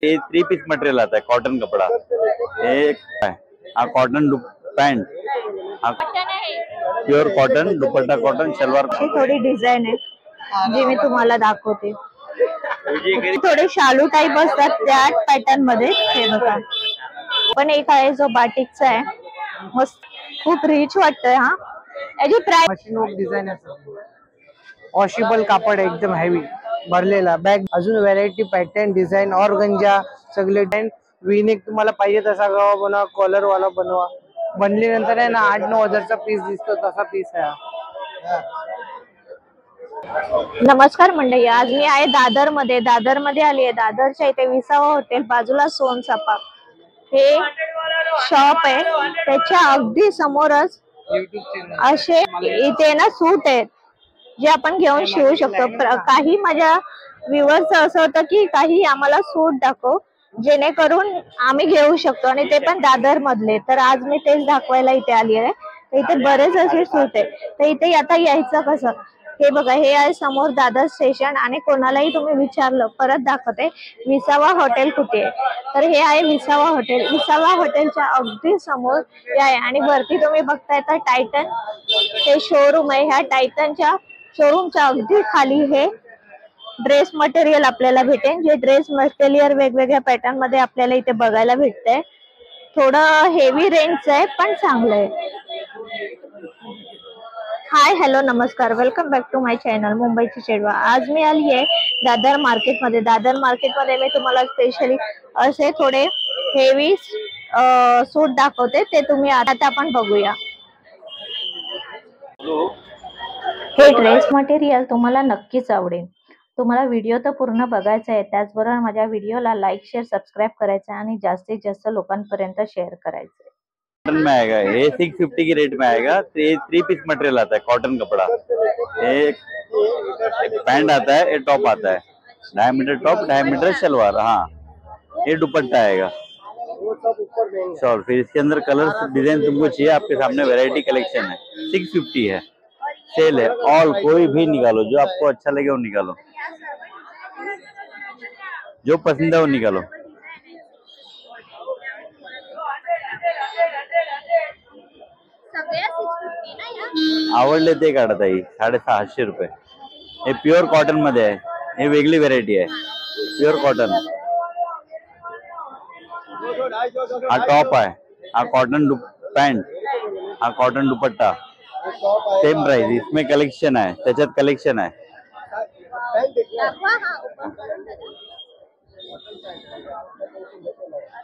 ये 3 piece material आता है, कॉटन कपड़ा। एक cotton pant, pure cotton, dupatta cotton, salwar. थोड़ी डिझाईन आहे जी मी तुम्हाला दाखवते। थोडे शालू टाइप असतात त्या पॅटर्न मध्ये। हे बघा, पण एक आहे जो बाटिकचा आहे, मस्त खूप रिच वाटतोय हा। याची प्राइस मशीन वर्क डिझाइन आहे, वॉशेबल कापड एकदम हेवी भरलेला बॅग, अजून व्हरायटी पॅटर्न डिझाइन ऑर्गंजा सगळे डिझाइन वीनेक तुम्हाला पाहिजे तसा गवा बनवा, कॉलर वाला बनवा। बनल्यानंतर आहे ना 8-9 हजारचा पीस दिसतो तसा पीस आहे। नमस्कार मंडळी, आज मी आहे दादर मध्ये आली आहे। दादरच्या इथे विसावा हॉटेल बाजूला सोनचापा हे शॉप आहे, त्याच्या अगदी समोरच असे इथे ना सूट आहेत जे आपण घेऊन शिवू शकतो। काही माझ्या व्ह्यूअर्स असं होतं की काही आम्हाला सूट दाखव जेणेकरून आम्ही घेऊ शकतो, आणि ते पण दादर मधले। तर आज मी तेच दाखवायला इथे आली आहे। तर इथे बरेच असे सूट आहे, तर इथे आता यायचं कसं, हे बघा, हे आहे समोर दादर स्टेशन। आणि कोणालाही तुम्ही विचारलं, परत दाखवते, विसावा हॉटेल कुठे आहे, तर हे आहे विसावा हॉटेल। विसावा हॉटेलच्या अगदी समोर हे आहे, आणि वरती तुम्ही बघताय तर टायटन हे शोरूम आहे। ह्या टायटनच्या शोरूमच्या अगदी खाली हे ड्रेस मटेरियल आपल्याला भेटेल, जे ड्रेस मटेरियल वेगवेगळ्या पॅटर्न मध्ये आपल्याला इथे बघायला भेटतंय। थोडं हेवी रेंजचं आहे पण चांगलं आहे। हाय हॅलो नमस्कार, welcome back to my channel मुंबईची चेडवा। आज मी आली आहे दादर मार्केटमध्ये। दादर मार्केटमध्ये मी तुम्हाला स्पेशली असे थोडे हेवी सूट दाखवते, ते तुम्ही आता आपण बघूया। हे ड्रेस मटेरियल तुम्हाला नक्कीच आवडेल। तुम्हाला व्हिडिओ तर पूर्ण बघायचा आहे, त्याचबरोबर माझ्या व्हिडिओला लाईक शेअर सबस्क्राइब करायचं आणि जास्तीत जास्त लोकांपर्यंत शेअर करायचं। कॉटन में आएगा, ये 650 की रेट में आएगा। 3 पीस मटेरियल आता है, कॉटन कपड़ा। एक पैंट आता है, एक टॉप आता है, 2.5 मीटर टॉप, 2.5 मीटर शलवार। हाँ, ये दुपट्टा आएगा शॉल। फिर इसके अंदर कलर डिजाइन तुमको चाहिए, आपके सामने वैरायटी कलेक्शन है। 650 है, सेल है, ऑल कोई भी निकालो, जो आपको अच्छा लगे वो निकालो, जो पसंद है वो निकालो। आवडले ते काढा ताई, 650 रुपये। हे प्युअर कॉटन मध्ये आहे, हे वेगळी व्हरायटी आहे, प्युअर कॉटन। हा टॉप आहे, हा कॉटन पैंट, हा कॉटन दुपट्टा, सेम प्राइस। इसमें कलेक्शन आहे, त्याच्यात कलेक्शन आहे।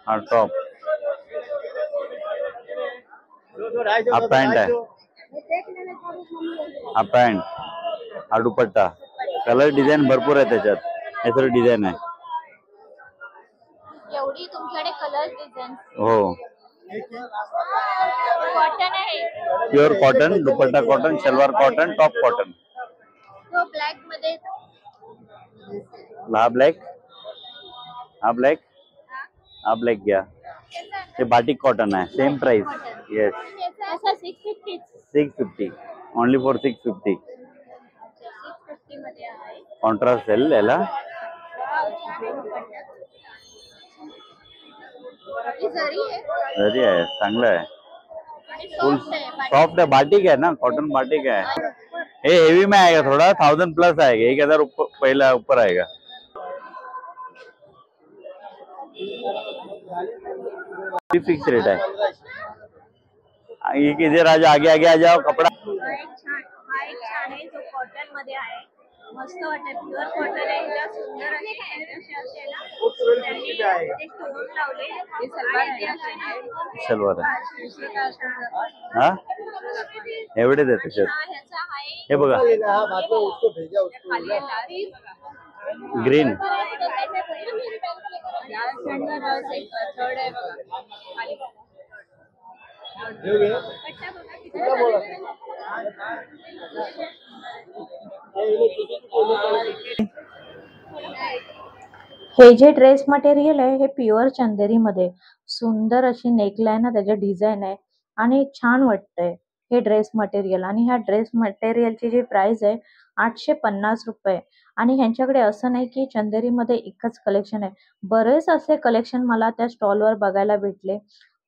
हा टॉप, हा पैंट आहे, हा पैंट, हा दुपट्टा। कलर डिझाईन भरपूर आहे त्याच्यात, हे सर्व डिझाईन आहे। एवढी तुमच्याकडे कलर डिझाइन? हो, कॉटन आहे, pure cotton, dupatta cotton, salwar cotton, top cotton. तो ब्लॅक मध्ये, हा ब्लॅक, हा ब्लॅक, हा ब्लॅक घ्या। हे बाटिक कॉटन आहे, same price. Yes, 650 only for 650। Contrast sale याला। जरी आहे, चांगलं आहे, फुल सॉफ्ट है, बाटिक है ना, कॉटन बाटिक है। ये हेवी में आएगा, थोड़ा 1000 प्लस आएगा, 1000 पहला ऊपर आएगा। फिक्स रेट है। ये किधर आगे आगे आ जाओ, कपड़ा छान आहे जो कॉटन मध्ये आहे, मस्त वाटते, प्युअर कॉटन आहे। ह्याला सुंदर असे स्टोन लावले, हे सलवार आहे। हा, एवढे देते त्याच्यात, हे बघा, ग्रीन, हे जे ड्रेस मटेरियल आहे हे प्युअर चंदेरी मध्ये सुंदर अशी नेकलाईन त्याच्या डिझाईन आहे आणि छान वाटतंय हे ड्रेस मटेरियल। आणि ह्या ड्रेस मटेरियलची जी प्राइस आहे 850 रुपये। आणि ह्यांच्याकडे असं नाही की चंदेरीमध्ये एकच कलेक्शन आहे, बरेच असे कलेक्शन मला त्या स्टॉलवर बघायला भेटले.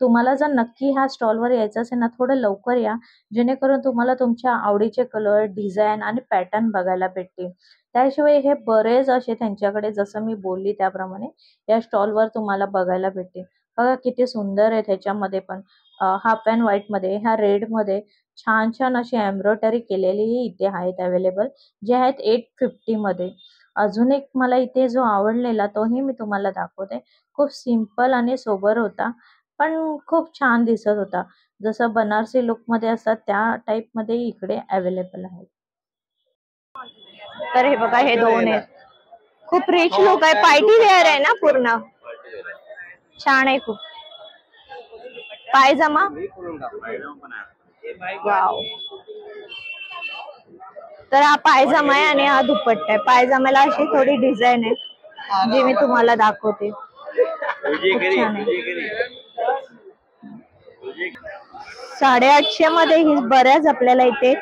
तुम्हाला जर नक्की ह्या स्टॉलवर यायचं असेल ना, थोडं लवकर या, जेणेकरून तुम्हाला तुमच्या आवडीचे कलर, डिझाईन आणि पॅटर्न बघायला भेटतील. त्याशिवाय हे बरेच असे त्यांच्याकडे जसं मी बोलली त्याप्रमाणे या स्टॉलवर तुम्हाला बघायला भेटतील. बघा किती सुंदर आहे त्याच्यामध्ये पण हाफ अँड व्हाईट मध्ये, ह्या रेड मध्ये छान छान अशी एम्ब्रॉयडरी केलेली इथे आहेत अवेलेबल, जे आहेत 850 मध्ये. अजून एक मला इथे जो आवडलेला तोही मी तुम्हाला दाखवते. खूप सिंपल आणि सोबर होता, पण खूप छान दिसत होता. जसं बनारसी लुक मध्ये असतात त्या टाइप मध्ये इकडे अवेलेबल आहे. तर हे बघा हे दोन आहेत, खूप रिच लुक आहे, पार्टी वेअर आहे ना पूर्ण, छान आहे खूप. पायजमा वाव. तर हा पायजमा आहे आणि हा दुपट्टा आहे. पायजमाला अशी थोडी डिझाईन आहे जी मी तुम्हाला दाखवते. खूप छान आहे. 850 मध्ये ही बऱ्याच आपल्याला इथे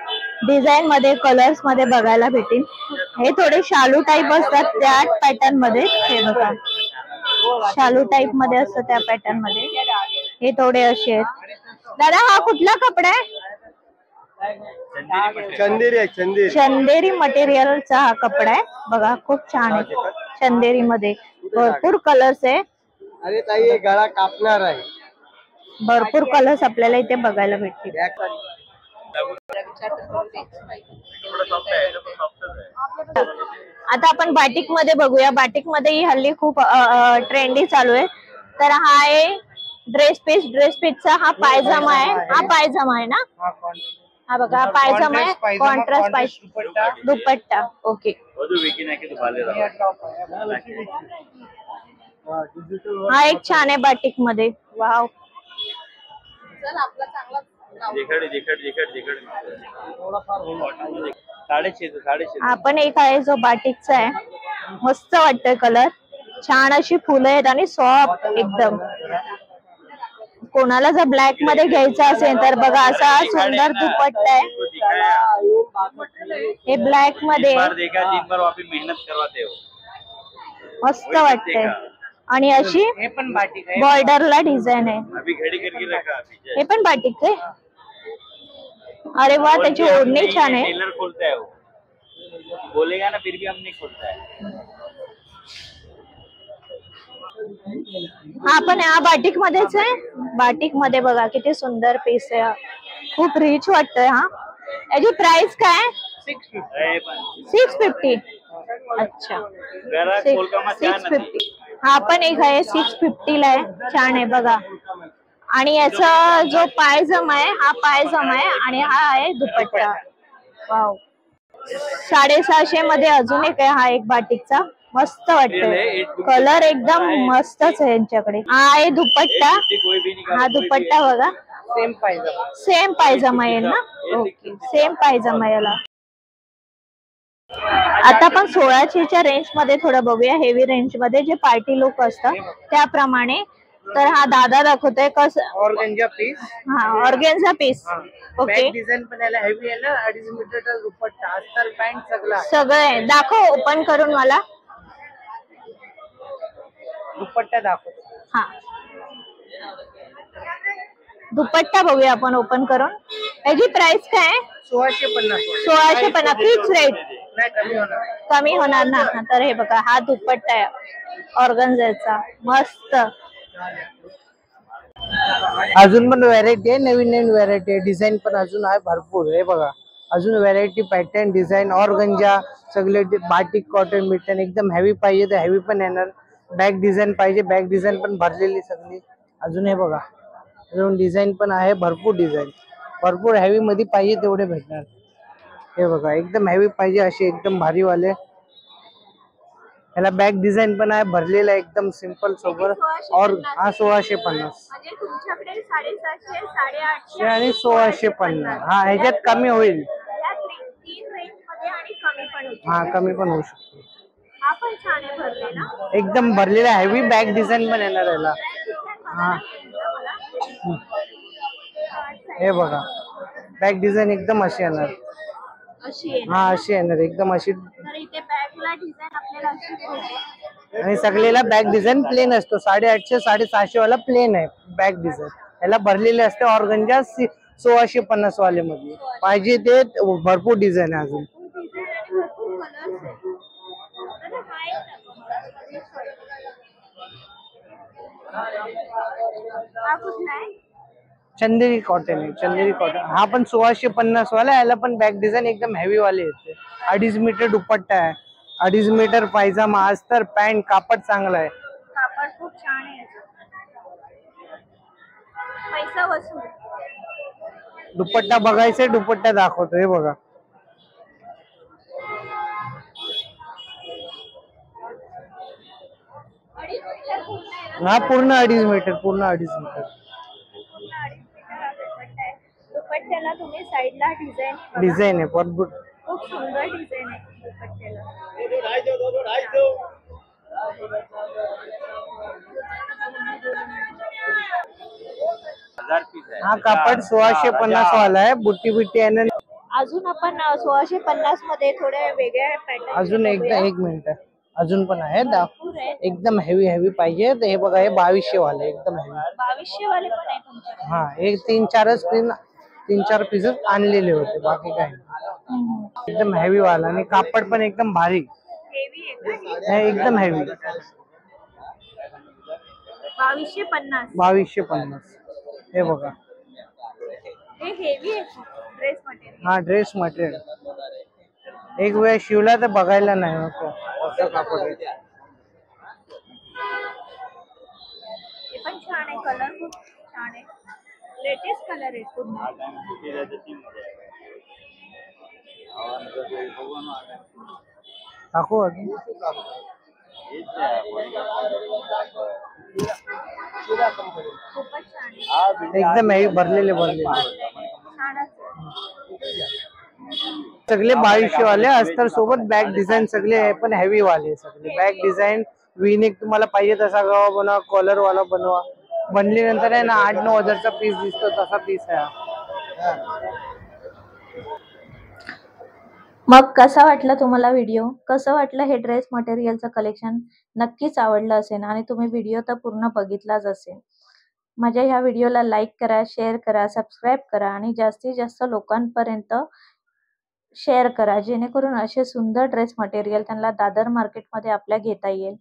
डिझाईन मध्ये, कलर्स मध्ये बघायला भेटेल. हे थोडे शालू टाइप असतात त्या पॅटर्न मध्ये. हे बघा शालू टाइप मध्ये असतं त्या पॅटर्न मध्ये. हे थोडे असे आहेत. दादा हा कुठला कपडा आहे? चंदेरी मटेरियलचा हा कपडा आहे बघा, खूप छान आहे. चंदेरी मध्ये भरपूर कलर्स आहे. अरे ताई हे गळा कापणार आहे. भरपूर कलर्स आपल्याला इथे बघायला भेटतील. आता आपण बाटिक मध्ये बघूया. बाटिक मध्ये ही हल्ली खूप ट्रेंडी चालू आहे. तर हा आहे ड्रेस पीस. ड्रेस पीसचा हा पायजमा आहे. हा पायजमा आहे ना? हा बघा हा पायजमा आहे, कॉन्ट्रास्ट पायजमा, दुपट्टा. ओके. हा एक छान आहे बाटिक मध्ये. वाव. हा पण एक आहे जो बाटिकचा आहे, मस्त वाटतोय कलर. छान अशी फुलं आहेत आणि सॉफ्ट एकदम. कोणाला जर ब्लॅक मध्ये घ्यायचा असेल तर बघा असा सुंदर दुपट्टा आहे. हे ब्लॅक मध्ये मस्त वाटतंय आणि अशी बॉर्डरला डिझाईन आहे. हे पण बाटिक आहे. अरे वा, त्याची ओढणी छान आहे. बोलेगा ना फिर भी हम नहीं खोलता है. हा पण हा बाटिक मध्येच आहे. बाटिक मध्ये बघा किती सुंदर पीस आहे. खूप रिच वाटतोय. हा याची प्राइस काय? 650. अच्छा 650. हा पण एक आहे 650 ला आहे. छान आहे बघा. आणि याचा जो पायजमा आहे हा पायजमा आहे आणि हा आहे दुपट्टा. वाव. 650 मध्ये अजून एक आहे. हा एक बाटिकचा मस्त वाटतोय. कलर एकदम मस्तच आहे यांच्याकडे. हा आहे दुपट्टा. हा दुपट्टा बघा सेम पायजमा आहे ना? ओके सेम पायजमा याला. आता आपण 1600च्या रेंज मध्ये थोडं बघूया. हेवी रेंज मध्ये जे पार्टी लुक असतं त्याप्रमाणे. तर हा दादा दाखवतोय कसं ऑर्गेन्जा पीस. हा ऑर्गेन्जा पीस. ओके. डिझाईन पण याला हेवी आहे ना. 2.5 मीटरचा दुपट्टा, अस्तर, पॅन्ट सगळं आहे. दाखव ओपन करून मला. दुपट्टा दाखव. हा दुपट्टा बघूया आपण ओपन करून. याची प्राइस काय आहे? 1650. 1650 फिक्स रेट. नाही कमी होणार. कमी होणार ना? तर हे बघा हा दुपट्टा आहे ऑर्गन्झाचा मस्त. अजून पण व्हरायटी आहे, नवीन नवीन व्हरायटी आहे. डिझाईन पण अजून आहे भरपूर. हे बघा अजून व्हरायटी, पॅटर्न, डिझाईन, ऑर्गन्जा सगळे. बाटिक, कॉटन, बिटन एकदम हेवी पाहिजे तर हेवी पण येणार. बॅक डिझाईन पाहिजे, बॅक डिझाईन पण भरलेली सगळी. अजून हे बघा अजून डिझाईन पण आहे भरपूर. डिझाईन भरपूर हेवी मध्ये पाहिजे तेवढे भेटणार. हे बघा एकदम हेवी पाहिजे असे एकदम भारी वाले. याला बॅक डिझाईन पण आहे भरलेला एकदम सिंपल सोबर. और हा 1650 तुमच्याकडे 750, 850 आणि 1650. हा ह्याच्यात कमी होईल. हा कमी पण होऊ शकतो. हा पण छान आहे भरलेला. एकदम भरलेला हेवी बॅक डिझाईन पण येणार याला. हा हे बघा बॅक डिझाईन एकदम अशी येणार. अशी आहे. हा अशी येणार एकदम अशी. तर इथे बॅकला डिझाईन आपल्याला अशी भेटेल. आणि सगळेला बॅक डिझाईन प्लेन असतो. 850 750 वाला प्लेन आहे बॅक डिझाईन. याला भरलेले असते ऑर्गंजा 1650 वाले मध्ये. पाहिजे ते भरपूर डिझाईन आहे अजून. चंदेरी कॉटन आहे, चंदेरी कॉटन. हा पण 1650 वाला. याला पण बॅक डिझाईन एकदम हेवी वाले येते. 2.5 मीटर दुपट्टा आहे, 2.5 मीटर पायजामा. अस्तर पॅन्ट कापड चांगला आहे. कापड खूप छान आहे. पैसा वसूल. दुपट्टा बघायचे, दुपट्टा दाखवतो. हे बघा, हा पूर्ण 2.5 मीटर, पूर्ण 2.5 मीटर. दुपट्ट्याला तुम्ही साईडला डिझाईन आहे भरपूर. खूप सुंदर डिझाईन आहे दुपट्ट्याला. हा कापड 1650 वाला आहे. बुट्टी बिट्टी आहे. अजून आपण 1650 मध्ये थोड्या वेगळ्या पॅटर्न. अजून एक मिनिट, अजून पण आहे. एकदम हेवी हेवी पाहिजे तर हे बघा, हे 2200 वाले एकदम हेवी. 2200 वाले पण आहे तुमच्याकडे. हा, एक 3-4 पीसेस आणलेले होते, बाकी काही नाही. एकदम हेवी वाला आणि कापड पण एकदम भारी. हेवी आहे एकदम हेवी. 2250. 2250. हे बघा, हे हेवी आहे ड्रेस मटेरियल. हा ड्रेस मटेरियल. एक वेळ शिवला तर बघायला नाही नको असं कापड आहे. हे पण छान आहे, कलर खूप छान आहे. लेटेस्ट कलर आहे पूर्ण. दाखवू अजून. खूपच छान आहे. एकदम हेवी भरलेले छानच सगळे 2200 वाले. अस्तर सोबत बॅक डिझाईन सगळे आहे, पण हेवी वाले सगळे. बॅक डिझाईन विनिक तुम्हाला पाहिजे तसा गवा बनवा, कॉलर वाला बनवा. बनल्यानंतर आहे ना 8-9 हजारचा पीस दिसतो, तसा पीस आहे. मग कसा वाटला तुम्हाला व्हिडिओ? कसं वाटलं हे ड्रेस मटेरियलचं कलेक्शन? नक्कीच आवडलं असेल आणि तुम्ही व्हिडिओ तर पूर्ण बघितलाच असेल. माझ्या ह्या व्हिडिओला लाईक करा, शेअर करा, सबस्क्राईब करा आणि जास्तीत जास्त लोकांपर्यंत शेअर करा, जेणेकरून असे सुंदर ड्रेस मटेरियल त्यांना दादर मार्केटमध्ये आपल्या घेता येईल.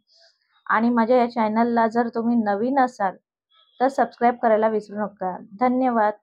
आणि माझ्या या चॅनलला जर तुम्ही नवीन असाल तर सबस्क्राईब करायला विसरू नका. धन्यवाद.